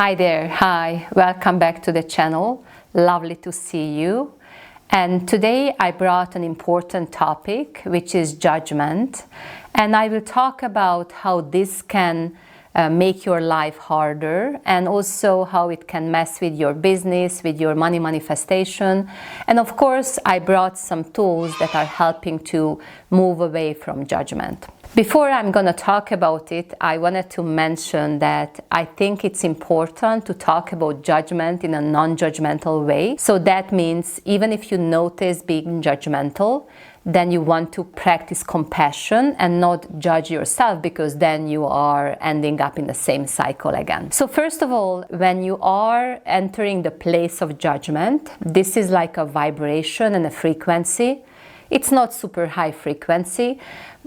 Hi there, hi, welcome back to the channel. Lovely to see you. And today I brought an important topic, which is judgment. And I will talk about how this can make your life harder, and also how it can mess with your business, with your money manifestation. And of course, I brought some tools that are helping to move away from judgment. Before I'm going to talk about it, I wanted to mention that I think it's important to talk about judgment in a non-judgmental way. So that means even if you notice being judgmental, then you want to practice compassion and not judge yourself, because then you are ending up in the same cycle again. So first of all, when you are entering the place of judgment, this is like a vibration and a frequency. It's not super high frequency.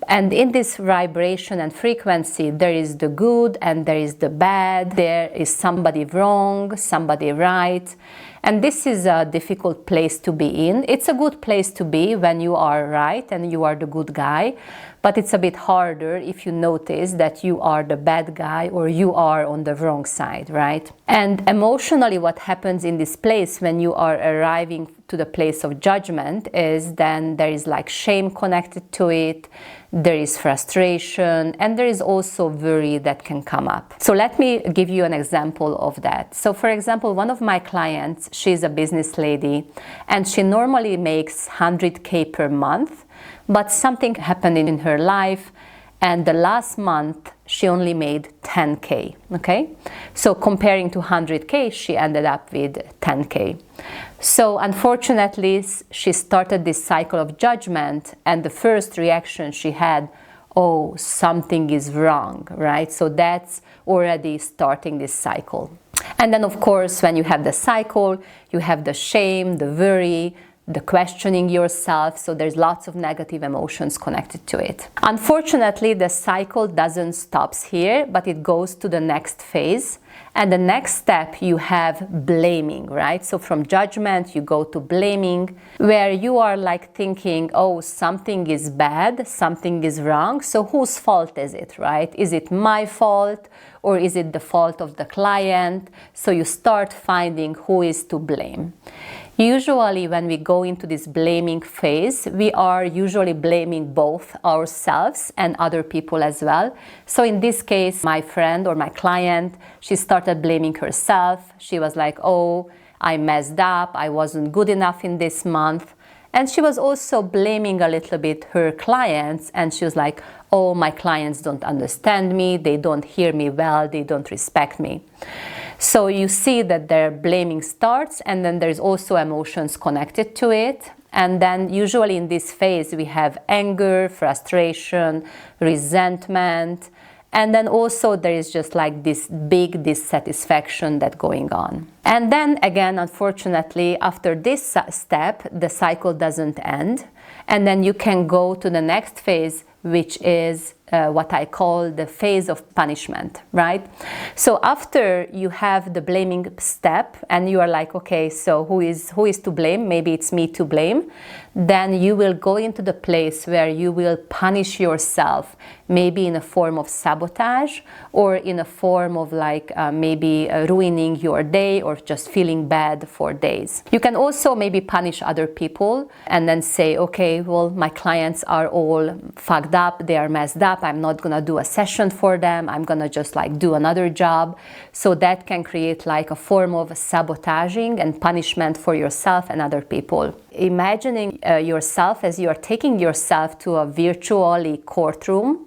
And in this vibration and frequency, there is the good and there is the bad. There is somebody wrong, somebody right. And this is a difficult place to be in. It's a good place to be when you are right and you are the good guy. But it's a bit harder if you notice that you are the bad guy or you are on the wrong side, right? And emotionally, what happens in this place when you are arriving to the place of judgment is then there is like shame connected to it, there is frustration, and there is also worry that can come up. So let me give you an example of that. So for example, one of my clients, she's a business lady, and she normally makes 100K per month, but something happened in her life, and the last month she only made 10K, okay? So comparing to 100K, she ended up with 10K. So unfortunately, she started this cycle of judgment, and the first reaction she had, oh, something is wrong, right? So that's already starting this cycle. And then of course, when you have the cycle, you have the shame, the worry, the questioning yourself, so there's lots of negative emotions connected to it. Unfortunately, the cycle doesn't stop here, but it goes to the next phase. And the next step, you have blaming, right? So from judgment, you go to blaming, where you are like thinking, oh, something is bad, something is wrong, so whose fault is it, right? Is it my fault, or is it the fault of the client? So you start finding who is to blame. Usually when we go into this blaming phase, we are usually blaming both ourselves and other people as well. So in this case, my friend or my client, she started blaming herself. She was like, oh, I messed up, I wasn't good enough in this month. And she was also blaming a little bit her clients, and she was like, oh, my clients don't understand me, they don't hear me well, they don't respect me. So you see that their blaming starts, and then there's also emotions connected to it. And then usually in this phase we have anger, frustration, resentment, and then also there is just like this big dissatisfaction that's going on. And then again, unfortunately, after this step, the cycle doesn't end. And then you can go to the next phase, which is what I call the phase of punishment, right? So after you have the blaming step and you are like, okay, so who is to blame? Maybe it's me to blame. Then you will go into the place where you will punish yourself, maybe in a form of sabotage, or in a form of like maybe ruining your day or just feeling bad for days. You can also maybe punish other people and then say, okay, well, my clients are all fucked up, they are messed up, I'm not gonna do a session for them, I'm gonna just like do another job. So that can create like a form of sabotaging and punishment for yourself and other people. Imagining yourself as you are taking yourself to a virtually courtroom,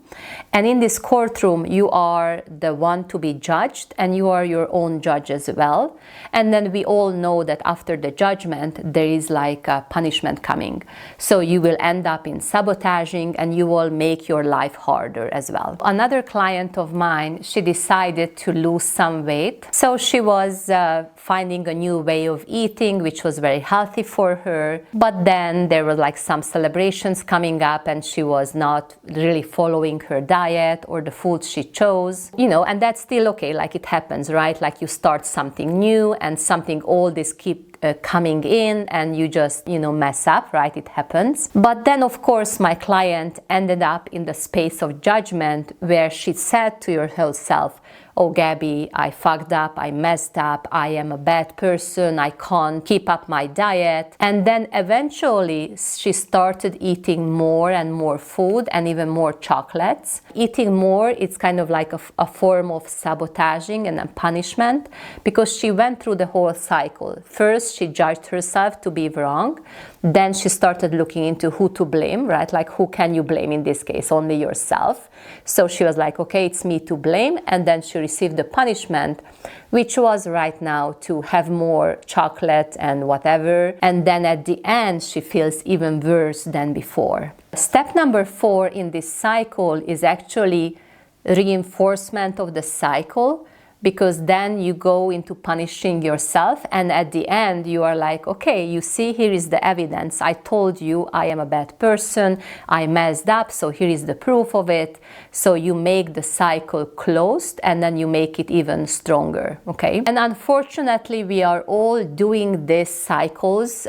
and in this courtroom you are the one to be judged, and you are your own judge as well. And then we all know that after the judgment there is like a punishment coming, so you will end up in sabotaging and you will make your life harder as well. Another client of mine, she decided to lose some weight, so she was finding a new way of eating which was very healthy for her, but then there were like some celebrations coming up and she was not really following her diet or the food she chose, you know, and that's still okay, like it happens, right? Like you start something new and something old is keep coming in and you just, you know, mess up, right? It happens. But then of course my client ended up in the space of judgment where she said to herself, oh, Gabby, I fucked up, I messed up, I am a bad person, I can't keep up my diet. And then eventually she started eating more and more food and even more chocolates. Eating more, it's kind of like a form of sabotaging and a punishment, because she went through the whole cycle. First, she judged herself to be wrong. Then she started looking into who to blame, right? Like, who can you blame in this case? Only yourself. So she was like, okay, it's me to blame. And then she received the punishment, which was right now to have more chocolate and whatever. And then at the end, she feels even worse than before. Step number 4 in this cycle is actually reinforcement of the cycle, because then you go into punishing yourself, and at the end you are like, okay, you see, here is the evidence. I told you I am a bad person, I messed up, so here is the proof of it. So you make the cycle closed, and then you make it even stronger, okay? And unfortunately, we are all doing these cycles,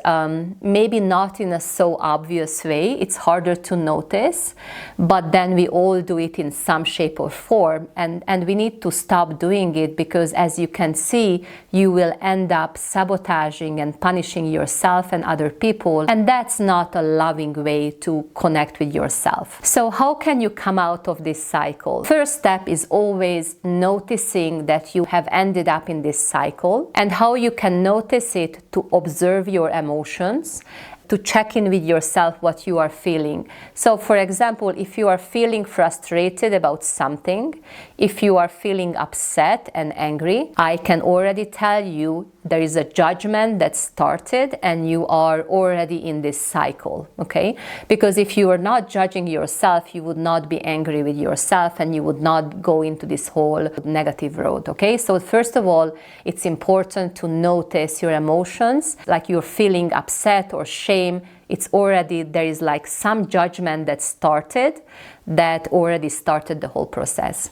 maybe not in a so obvious way. It's harder to notice, but then we all do it in some shape or form, and we need to stop doing it, because as you can see, you will end up sabotaging and punishing yourself and other people, and that's not a loving way to connect with yourself. So how can you come out of this cycle? First step is always noticing that you have ended up in this cycle, and how you can notice it: to observe your emotions, to check in with yourself what you are feeling. So for example, if you are feeling frustrated about something, if you are feeling upset and angry, I can already tell you there is a judgment that started and you are already in this cycle, okay? Because if you are not judging yourself, you would not be angry with yourself and you would not go into this whole negative road, okay? So first of all, it's important to notice your emotions, like you're feeling upset or shame. It's already, there is like some judgment that already started the whole process.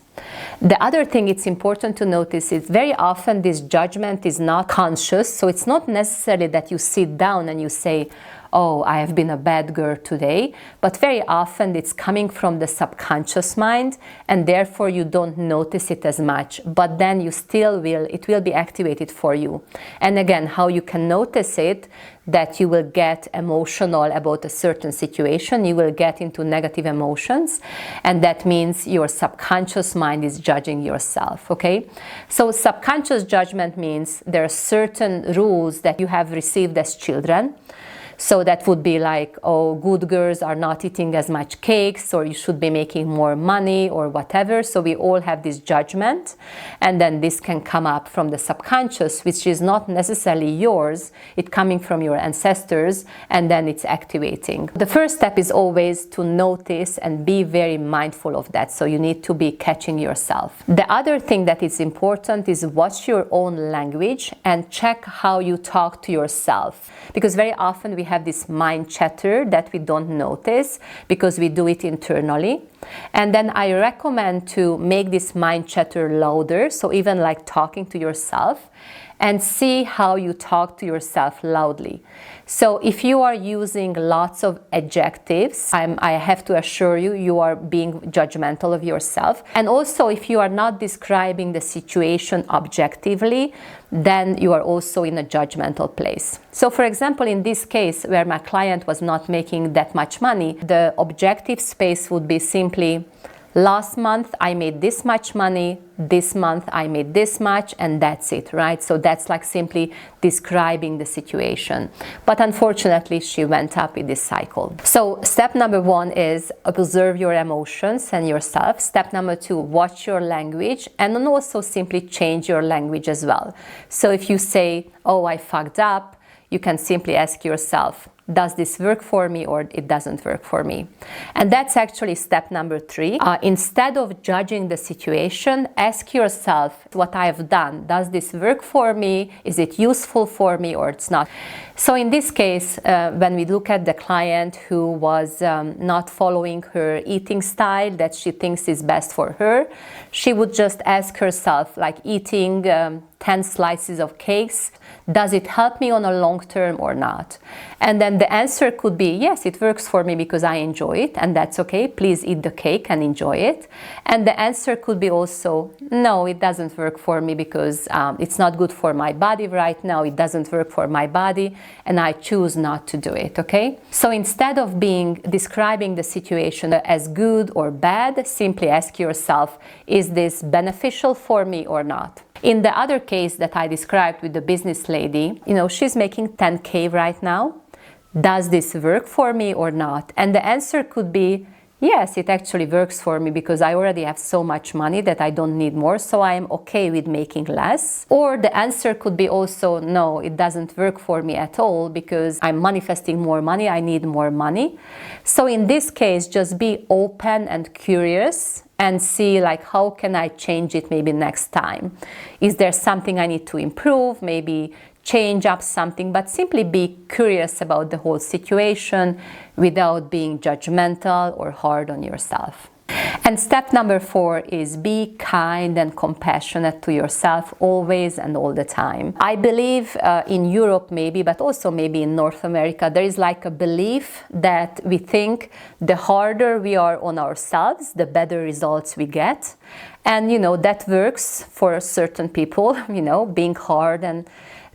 The other thing it's important to notice is very often this judgment is not conscious, so it's not necessarily that you sit down and you say, oh, I have been a bad girl today, but very often it's coming from the subconscious mind, and therefore you don't notice it as much, but then you still will, it will be activated for you. And again, how you can notice it, that you will get emotional about a certain situation, you will get into negative emotions, and that means your subconscious mind is judging yourself, okay? So subconscious judgment means there are certain rules that you have received as children. So that would be like, oh, good girls are not eating as much cakes, or you should be making more money, or whatever. So we all have this judgment, and then this can come up from the subconscious, which is not necessarily yours. It's coming from your ancestors, and then it's activating. The first step is always to notice and be very mindful of that. So you need to be catching yourself. The other thing that is important is watch your own language and check how you talk to yourself, because very often we have this mind chatter that we don't notice because we do it internally. And then I recommend to make this mind chatter louder, so even like talking to yourself, and see how you talk to yourself loudly. So if you are using lots of adjectives, I have to assure you, you are being judgmental of yourself. And also, if you are not describing the situation objectively, then you are also in a judgmental place. So for example, in this case where my client was not making that much money, the objective space would be simply, last month I made this much money, this month I made this much, and that's it, right? So that's like simply describing the situation. But unfortunately, she went up in this cycle. So step number 1 is observe your emotions and yourself. Step number 2, watch your language, and then also simply change your language as well. So if you say, oh, I fucked up, you can simply ask yourself, does this work for me or it doesn't work for me? And that's actually step number 3. Instead of judging the situation, ask yourself what I have done. Does this work for me? Is it useful for me or it's not? So in this case, when we look at the client who was not following her eating style that she thinks is best for her, she would just ask herself, like, eating 10 slices of cakes, does it help me on a long term or not? And then And the answer could be, yes, it works for me because I enjoy it, and that's okay. Please eat the cake and enjoy it. And the answer could be also, no, it doesn't work for me because it's not good for my body right now. It doesn't work for my body, and I choose not to do it, okay? So instead of describing the situation as good or bad, simply ask yourself, is this beneficial for me or not? In the other case that I described with the business lady, she's making 10K right now. Does this work for me or not? And the answer could be, yes, it actually works for me because I already have so much money that I don't need more, so I am okay with making less. Or the answer could be also, no, it doesn't work for me at all because I'm manifesting more money, I need more money. So in this case, just be open and curious and see, like, how can I change it maybe next time? Is there something I need to improve? Maybe change up something, but simply be curious about the whole situation without being judgmental or hard on yourself. And step number 4 is be kind and compassionate to yourself always and all the time. I believe in Europe maybe, but also maybe in North America, there is like a belief that we think the harder we are on ourselves, the better results we get. And that works for certain people, being hard and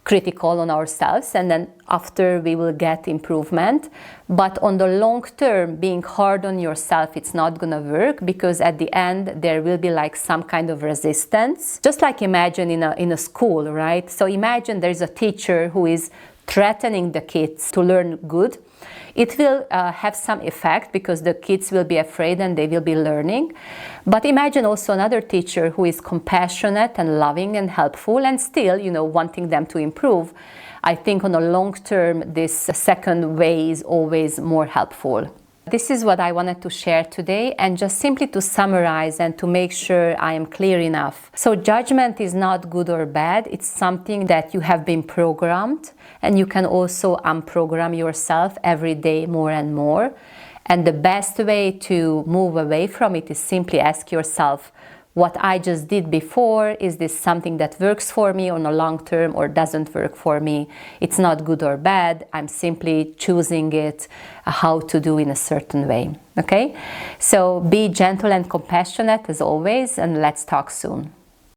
critical on ourselves, and then after we will get improvement. But on the long term, being hard on yourself, it's not gonna work, because at the end there will be like some kind of resistance. Just like imagine in a school, right? So imagine there's a teacher who is threatening the kids to learn good. It will have some effect because the kids will be afraid and they will be learning. But imagine also another teacher who is compassionate and loving and helpful and still, wanting them to improve. I think on a long term, this second way is always more helpful. This is what I wanted to share today, and just simply to summarize and to make sure I am clear enough. So judgment is not good or bad. It's something that you have been programmed, and you can also unprogram yourself every day more and more. And the best way to move away from it is simply ask yourself, what I just did before, is this something that works for me on a long term or doesn't work for me? It's not good or bad. I'm simply choosing it, how to do in a certain way. Okay? So be gentle and compassionate as always, and let's talk soon.